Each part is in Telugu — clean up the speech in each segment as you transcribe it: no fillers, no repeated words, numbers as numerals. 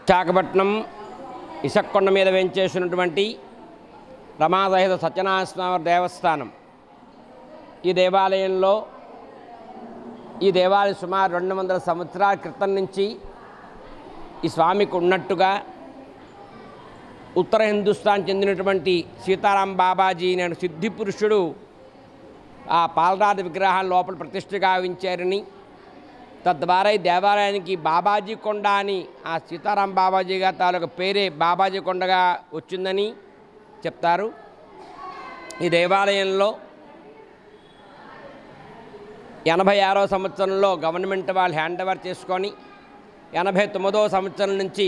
విశాఖపట్నం ఇసక్కొండ మీద వేంచేసినటువంటి రమాసహిత సత్యనారాయణ స్వామి దేవస్థానం. ఈ దేవాలయంలో ఈ దేవాలయం సుమారు 200 సంవత్సరాల క్రితం నుంచి ఈ స్వామికి ఉన్నట్టుగా ఉత్తర హిందుస్థాన్ చెందినటువంటి సీతారాం బాబాజీ అనే సిద్ధి పురుషుడు ఆ పాలరాతి విగ్రహాల లోపల ప్రతిష్ఠ గావించారని, తద్వారా ఈ దేవాలయానికి బాబాజీ కొండ అని ఆ సీతారాం బాబాజీ గారి తాలూకు పేరే బాబాజీ కొండగా వచ్చిందని చెప్తారు. ఈ దేవాలయంలో 86వ సంవత్సరంలో గవర్నమెంట్ వాళ్ళు హ్యాండ్ ఓవర్ చేసుకొని 89వ సంవత్సరం నుంచి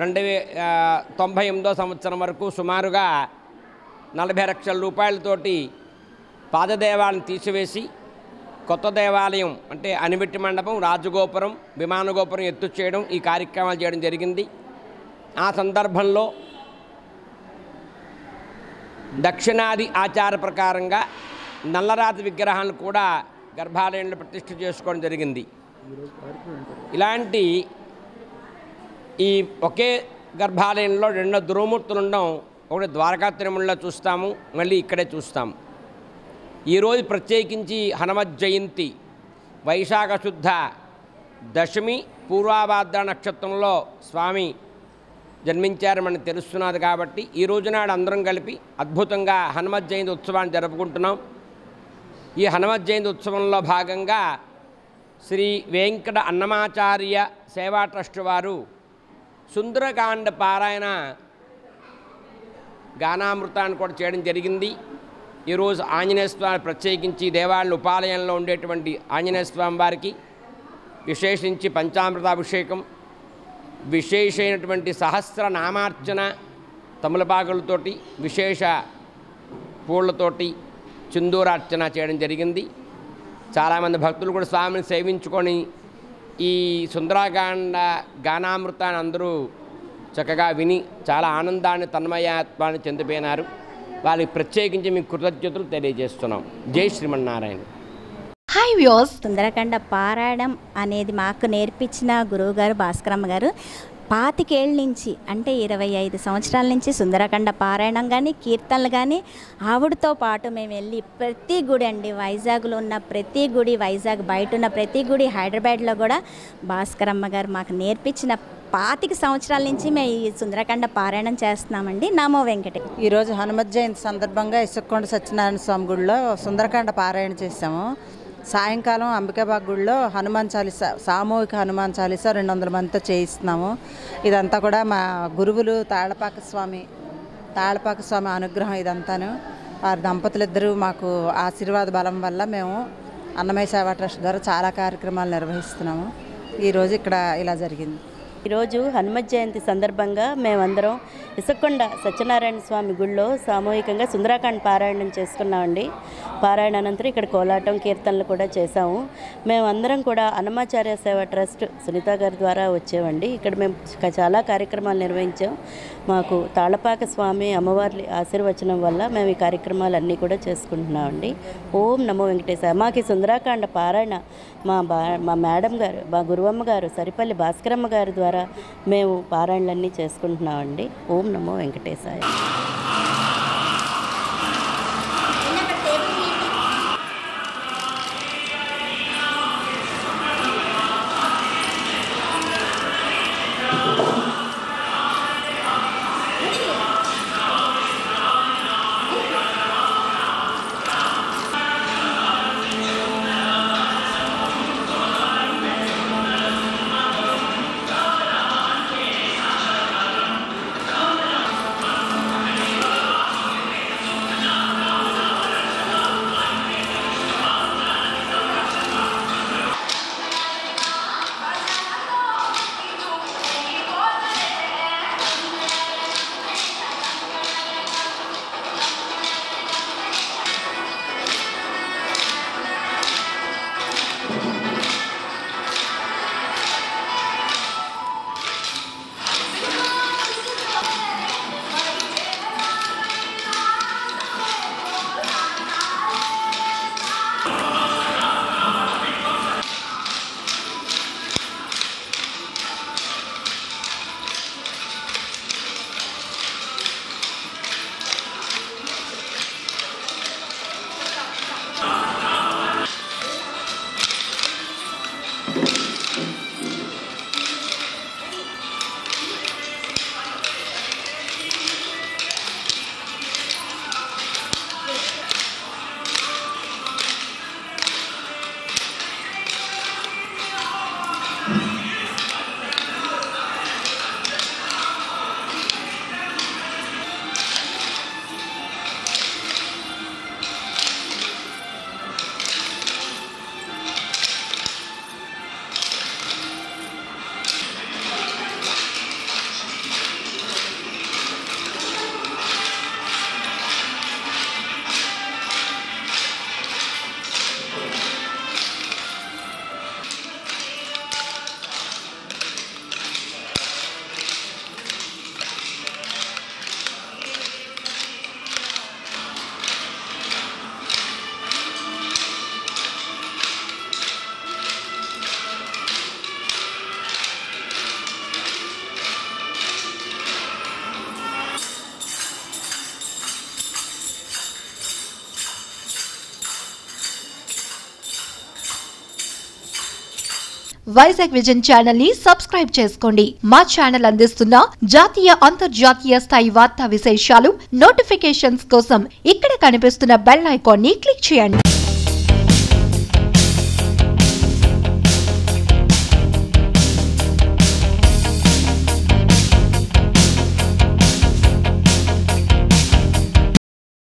98వ సంవత్సరం వరకు సుమారుగా 40 లక్షల రూపాయలతోటి పాదదేవాలను తీసివేసి కొత్త దేవాలయం అంటే అనిమిట్టి మండపం, రాజగోపురం, విమానగోపురం ఎత్తు చేయడం, ఈ కార్యక్రమాలు చేయడం జరిగింది. ఆ సందర్భంలో దక్షిణాది ఆచార ప్రకారంగా నల్లరాతి విగ్రహాలను కూడా గర్భాలయంలో ప్రతిష్ఠ చేసుకోవడం జరిగింది. ఇలాంటి ఈ ఒకే గర్భాలయంలో 2 దుర్మూర్తులు ఉండడం ఒకటి ద్వారకా తిరుమలలో చూస్తాము, మళ్ళీ ఇక్కడే చూస్తాము. ఈరోజు ప్రత్యేకించి హనుమత్ జయంతి వైశాఖ శుద్ధ దశమి పూర్వాభాద్ర నక్షత్రంలో స్వామి జన్మించారు మనకు తెలుస్తున్నది. కాబట్టి ఈ రోజునాడు అందరం కలిపి అద్భుతంగా హనుమత్ జయంతి ఉత్సవాన్ని జరుపుకుంటున్నాం. ఈ హనుమత్ జయంతి ఉత్సవంలో భాగంగా శ్రీ వెంకట అన్నమాచార్య సేవా ట్రస్ట్ వారు సుందరకాండ పారాయణ గానామృతాన్ని కూడా చేయడం జరిగింది. ఈరోజు ఆంజనేయ స్వామి ప్రత్యేకించి దేవాలయ ఉపాలయంలో ఉండేటువంటి ఆంజనేయ స్వామి వారికి విశేషించి పంచామృతాభిషేకం, విశేషమైనటువంటి సహస్రనామార్చన తమలపాకులతోటి విశేష పూలతోటి చిందూరార్చన చేయడం జరిగింది. చాలామంది భక్తులు కూడా స్వామిని సేవించుకొని ఈ సుందరకాండ గానామృతాన్ని అందరూ చక్కగా విని చాలా ఆనందాన్ని తన్మయాత్వాన్ని చెందిపోయినారు. వాళ్ళకి ప్రత్యేకించి మీకు కృతజ్ఞతలు తెలియజేస్తున్నాం. జై శ్రీమన్నారాయణ. హాయ్ వ్యూస్, సుందరకాండ పారాయణం అనేది మాకు నేర్పించిన గురువుగారు భాస్కరమ్మ గారు 25 ఏళ్ళ నుంచి అంటే 25 సంవత్సరాల నుంచి సుందరకాండ పారాయణం కానీ కీర్తనలు కానీ ఆవిడతో పాటు మేము వెళ్ళి ప్రతి గుడి అండి, వైజాగ్లో ఉన్న ప్రతి గుడి, వైజాగ్ బయట ఉన్న ప్రతి గుడి, హైదరాబాద్లో కూడా భాస్కరమ్మ గారు మాకు నేర్పించిన 25 సంవత్సరాల నుంచి మేము ఈ సుందరకాండ పారాయణం చేస్తున్నామండి. నమో వెంకటే. ఈరోజు హనుమత్ జయంతి సందర్భంగా ఇసుక్కొండ సత్యనారాయణ స్వామి గుడిలో సుందరకాండ పారాయణ చేసాము. సాయంకాలం అంబికాబాగ్ గుడిలో హనుమాన్ చాలీసా, సామూహిక హనుమాన్ చాలీసా 200 మందితో చేయిస్తున్నాము. ఇదంతా కూడా మా గురువులు తాళపాక స్వామి అనుగ్రహం ఇదంతాను. వారి దంపతులిద్దరూ మాకు ఆశీర్వాద బలం వల్ల మేము అన్నమయ్య సేవా ట్రస్ట్ ద్వారా చాలా కార్యక్రమాలు నిర్వహిస్తున్నాము. ఈరోజు ఇక్కడ ఇలా జరిగింది. ఈరోజు హనుమత్ జయంతి సందర్భంగా మేమందరం ఇసుక్కొండ సత్యనారాయణ స్వామి గుడిలో సామూహికంగా సుందరకాండ పారాయణం చేసుకున్నామండి. పారాయణ అనంతరం ఇక్కడ కోలాటం కీర్తనలు కూడా చేసాము. మేమందరం కూడా అన్నమాచార్య సేవా ట్రస్ట్ సునీత గారి ద్వారా వచ్చామండి. ఇక్కడ మేము చాలా కార్యక్రమాలు నిర్వహించాం. మాకు తాళపాక స్వామి అమ్మవారి ఆశీర్వచనం వల్ల మేము ఈ కార్యక్రమాలన్నీ కూడా చేసుకుంటున్నామండి. ఓం నమో వెంకటేశాయ. మాకు ఈ సుందరకాండ పారాయణ మా మేడం గారు, మా గురువమ్మ గారు సరిపల్లి భాస్కరమ్మ గారి ద్వారా మేము పారాయణలన్నీ చేసుకుంటున్నామండి. ఓం నమో వెంకటేశాయ. వైజాగ్ విజన్ ఛానల్ ని సబ్స్క్రైబ్ చేసుకోండి. మా ఛానల్ అందిస్తున్న జాతీయ అంతర్జాతీయ స్థాయి వార్తా విశేషాలు నోటిఫికేషన్స్ కోసం ఇక్కడ కనిపిస్తున్న బెల్ ఐకాన్ ని క్లిక్ చేయండి.